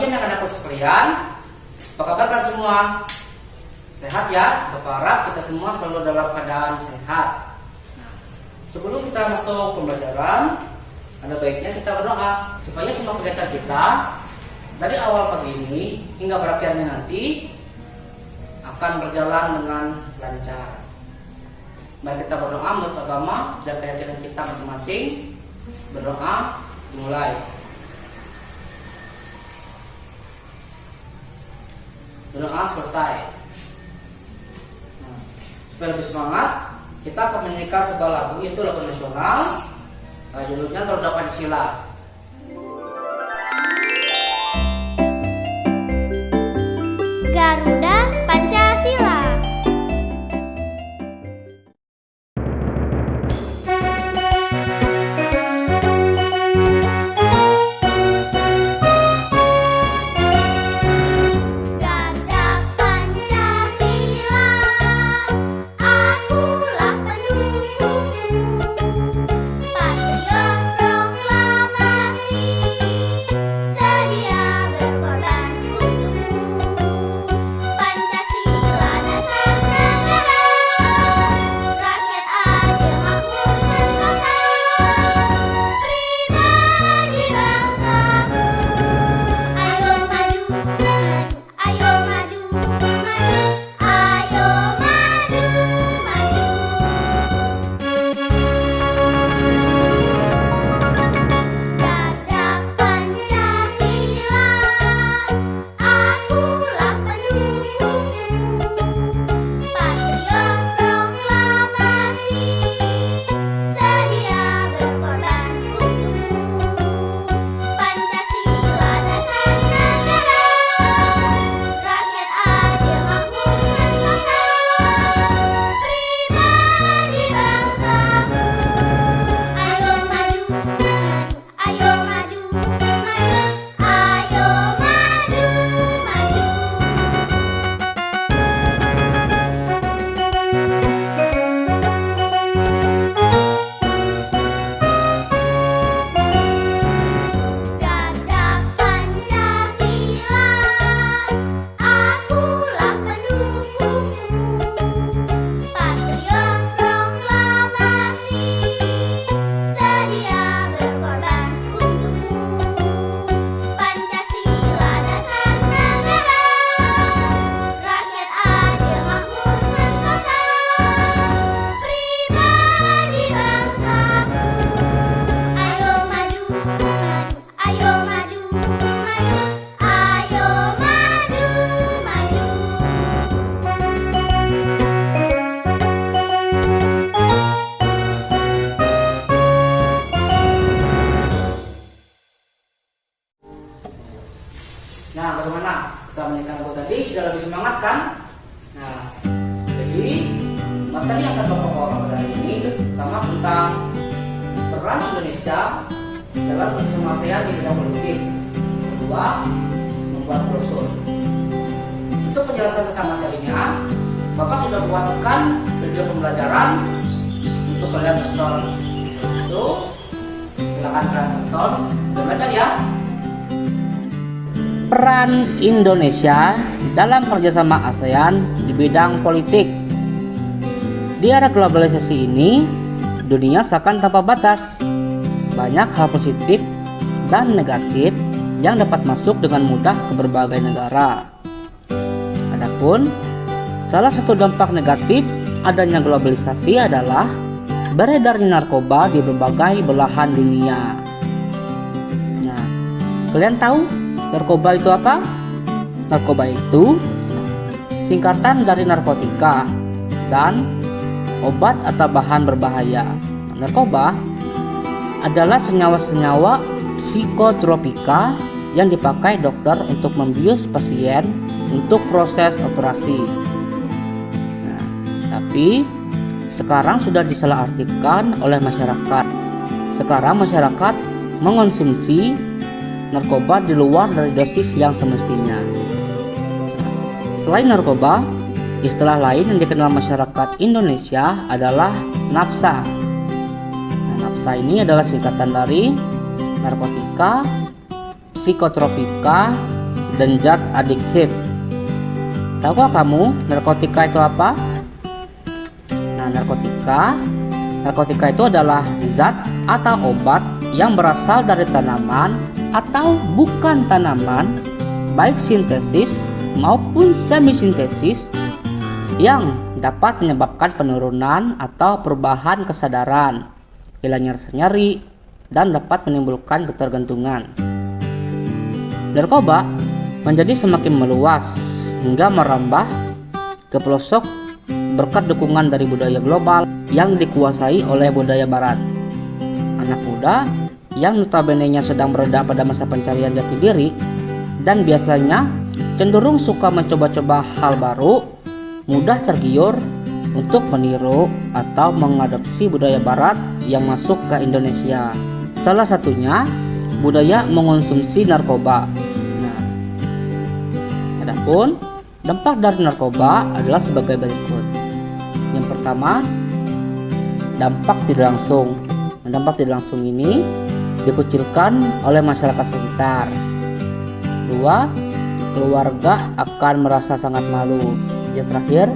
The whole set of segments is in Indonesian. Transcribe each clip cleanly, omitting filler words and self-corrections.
Bagi anak-anakku sekalian, apa kabar kalian semua? Sehat ya? Berharap kita semua selalu dalam keadaan sehat. Nah, sebelum kita masuk pembelajaran, ada baiknya kita berdoa supaya semua kegiatan kita dari awal pagi ini hingga berakhirnya nanti akan berjalan dengan lancar. Mari kita berdoa menurut agama dan keyakinan kita masing-masing. Berdoa dimulai. Berdoa selesai. Nah, supaya lebih semangat, kita akan menyanyikan sebuah lagu, yaitu lagu nasional. Judulnya Garuda Pancasila. Garuda Pancasila. Nah, bagaimana? Kita menyanyikan lagu tadi sudah lebih semangat kan? Nah, jadi materi yang akan Bapak bawakan pada hari ini pertama tentang peran Indonesia dalam kerjasama ASEAN di bidang politik. Kedua, membuat brosur. Untuk penjelasan tentang materinya, Bapak sudah buatkan video pembelajaran untuk kalian tonton. Itu silakan kalian tonton dan belajar ya. Peran Indonesia dalam kerjasama ASEAN di bidang politik. Di era globalisasi ini, dunia seakan tanpa batas. Banyak hal positif dan negatif yang dapat masuk dengan mudah ke berbagai negara. Adapun, salah satu dampak negatif adanya globalisasi adalah beredarnya narkoba di berbagai belahan dunia. Nah, kalian tahu narkoba itu apa? Narkoba itu singkatan dari narkotika dan obat atau bahan berbahaya. Narkoba adalah senyawa-senyawa psikotropika yang dipakai dokter untuk membius pasien untuk proses operasi. Nah, tapi sekarang sudah disalahartikan oleh masyarakat. Sekarang masyarakat mengonsumsi narkoba di luar dari dosis yang semestinya. Selain narkoba, istilah lain yang dikenal masyarakat Indonesia adalah nafsa. Nah, nafsa ini adalah singkatan dari narkotika, psikotropika, dan zat adiktif. Tahukah kamu narkotika itu apa? Nah, narkotika itu adalah zat atau obat yang berasal dari tanaman atau bukan tanaman, baik sintesis maupun semi-sintesis, yang dapat menyebabkan penurunan atau perubahan kesadaran, hilangnya rasa nyeri, dan dapat menimbulkan ketergantungan. Narkoba menjadi semakin meluas hingga merambah ke pelosok berkat dukungan dari budaya global yang dikuasai oleh budaya barat. Anak muda yang notabene-nya sedang berada pada masa pencarian jati diri dan biasanya cenderung suka mencoba-coba hal baru, mudah tergiur untuk meniru atau mengadopsi budaya barat yang masuk ke Indonesia. Salah satunya budaya mengonsumsi narkoba. Nah, adapun dampak dari narkoba adalah sebagai berikut. Yang pertama, dampak tidak langsung. Dampak tidak langsung ini dikucilkan oleh masyarakat sekitar. Kedua, keluarga akan merasa sangat malu. Yang terakhir,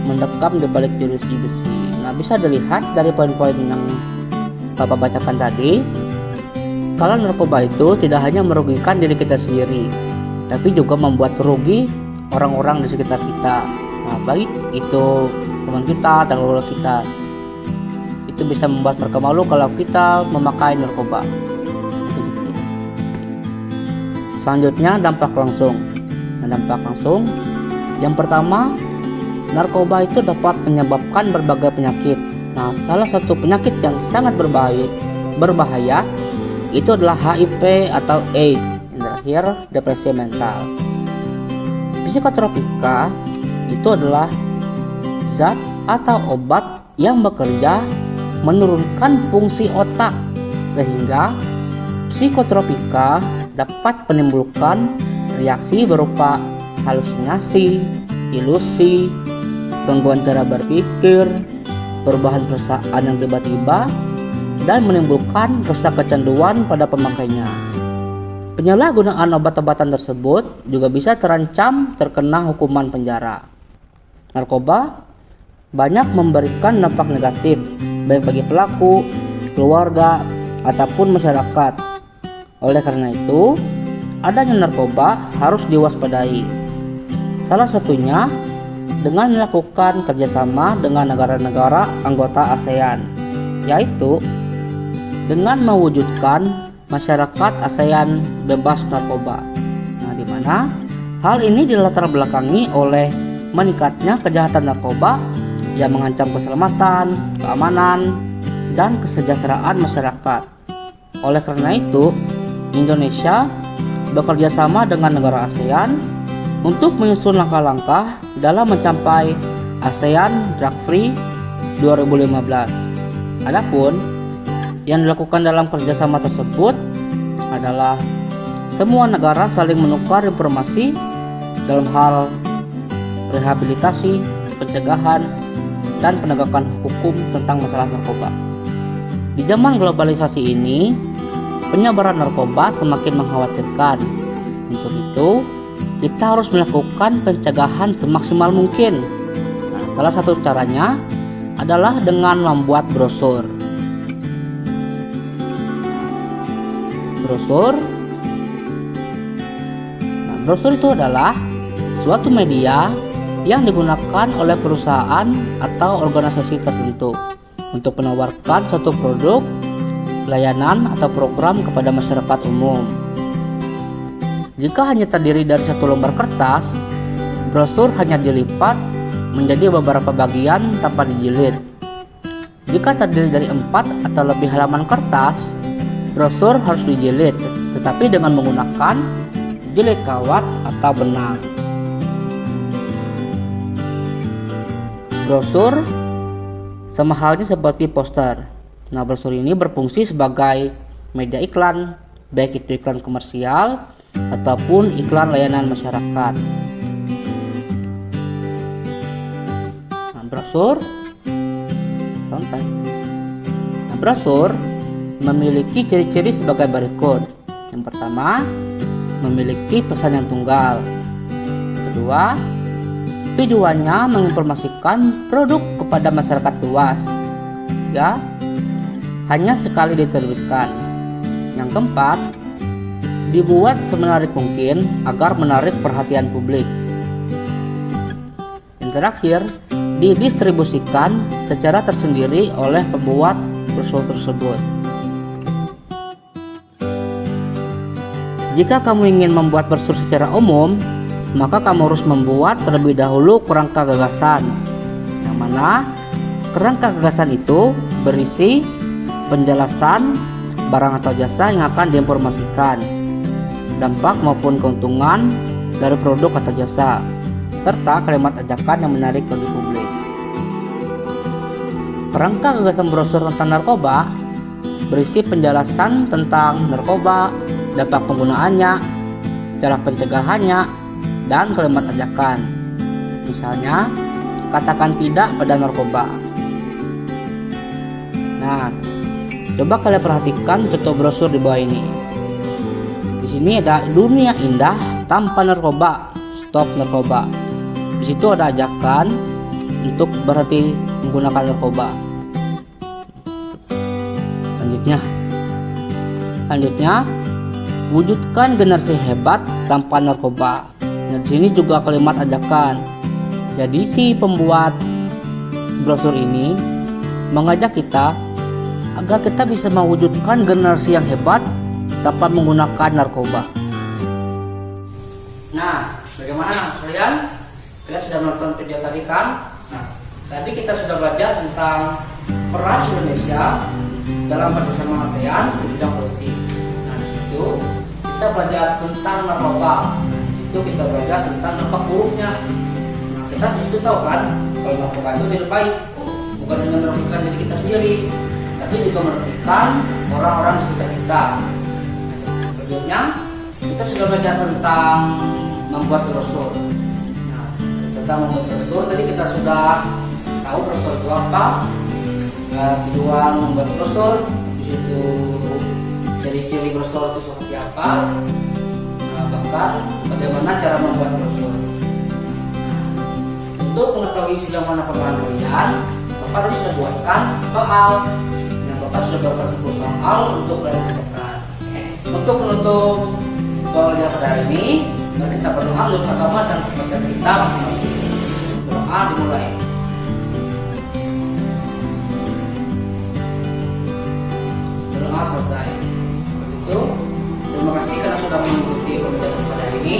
mendekam di balik jeruji besi. Nah, bisa dilihat dari poin-poin yang Bapak bacakan tadi, kalau narkoba itu tidak hanya merugikan diri kita sendiri, tapi juga membuat rugi orang-orang di sekitar kita. Nah, baik itu teman kita, tetangga kita. Itu bisa membuat mereka malu kalau kita memakai narkoba. Selanjutnya, dampak langsung. Nah, dampak langsung yang pertama, narkoba itu dapat menyebabkan berbagai penyakit. Nah, salah satu penyakit yang sangat berbahaya itu adalah HIV atau AIDS. Yang terakhir, depresi mental. Psikotropika itu adalah zat atau obat yang bekerja menurunkan fungsi otak, sehingga psikotropika dapat menimbulkan reaksi berupa halusinasi, ilusi, gangguan cara berpikir, perubahan perasaan yang tiba-tiba, dan menimbulkan rasa kecanduan pada pemakainya. Penyalahgunaan obat-obatan tersebut juga bisa terancam terkena hukuman penjara. Narkoba banyak memberikan dampak negatif, baik bagi pelaku, keluarga, ataupun masyarakat. Oleh karena itu, adanya narkoba harus diwaspadai. Salah satunya dengan melakukan kerjasama dengan negara-negara anggota ASEAN, yaitu dengan mewujudkan masyarakat ASEAN bebas narkoba. Nah, di mana hal ini dilatar belakangi oleh meningkatnya kejahatan narkoba yang mengancam keselamatan, keamanan, dan kesejahteraan masyarakat. Oleh karena itu, Indonesia bekerja sama dengan negara ASEAN untuk menyusun langkah-langkah dalam mencapai ASEAN Drug Free 2015. Adapun yang dilakukan dalam kerjasama tersebut adalah semua negara saling menukar informasi dalam hal rehabilitasi, pencegahan, dan penegakan hukum tentang masalah narkoba. Di zaman globalisasi ini, penyebaran narkoba semakin mengkhawatirkan. Untuk itu, kita harus melakukan pencegahan semaksimal mungkin. Nah, salah satu caranya adalah dengan membuat brosur. Brosur itu adalah suatu media yang digunakan oleh perusahaan atau organisasi tertentu untuk menawarkan suatu produk, layanan, atau program kepada masyarakat umum. Jika hanya terdiri dari satu lembar kertas, brosur hanya dilipat menjadi beberapa bagian tanpa dijilid. Jika terdiri dari 4 atau lebih halaman kertas, brosur harus dijilid, tetapi dengan menggunakan jilid kawat atau benang. Brosur sama halnya seperti poster. Nah, brosur ini berfungsi sebagai media iklan, baik itu iklan komersial ataupun iklan layanan masyarakat. Nah, brosur memiliki ciri-ciri sebagai berikut. Yang pertama, memiliki pesan yang tunggal. Kedua, tujuannya menginformasikan produk kepada masyarakat luas. Tiga, hanya sekali diterbitkan. Yang keempat, dibuat semenarik mungkin agar menarik perhatian publik. Yang terakhir, didistribusikan secara tersendiri oleh pembuat brosur tersebut. Jika kamu ingin membuat brosur secara umum, maka kamu harus membuat terlebih dahulu kerangka gagasan, yang mana kerangka gagasan itu berisi penjelasan barang atau jasa yang akan diinformasikan, dampak maupun keuntungan dari produk atau jasa, serta kalimat ajakan yang menarik bagi publik. Kerangka gagasan brosur tentang narkoba berisi penjelasan tentang narkoba, dampak penggunaannya, cara pencegahannya, dan kalimat ajakan. Misalnya, katakan tidak pada narkoba. Nah, coba kalian perhatikan contoh brosur di bawah ini. Di sini ada dunia indah tanpa narkoba, stop narkoba. Di situ ada ajakan untuk berhenti menggunakan narkoba. Selanjutnya, wujudkan generasi hebat tanpa narkoba. Nah, di sini juga kalimat ajakan. Jadi si pembuat brosur ini mengajak kita agar kita bisa mewujudkan generasi yang hebat tanpa menggunakan narkoba. Nah, bagaimana kalian? Kalian sudah menonton video tadi kan? Nah, tadi kita sudah belajar tentang peran Indonesia dalam kerjasama ASEAN di bidang politik. Nah, itu kita belajar tentang narkoba. Itu kita belajar tentang dampak buruknya. Nah, kita sudah tahu kan kalau narkoba itu tidak baik, bukan hanya merugikan diri kita sendiri, tapi juga merugikan orang-orang di sekitar kita. Selanjutnya kita sudah belajar tentang membuat brosur. Nah, tentang membuat brosur tadi kita sudah tahu brosur itu apa, tujuan membuat brosur, di situ ciri-ciri brosur itu seperti apa, bahkan bagaimana cara membuat brosur. Untuk mengetahui sejauh mana pemahaman kalian, Bapak tadi sudah buatkan soal. Nah, Bapak sudah buatkan 10 soal untuk kalian kerjakan. Untuk menutup pelajaran pada hari ini, mari kita berdoa untuk agama dan kepercayaan kita masing-masing. Doa dimulai. Berdoa selesai. Begitu. Terima kasih karena sudah mengikuti pembelajaran pada hari ini.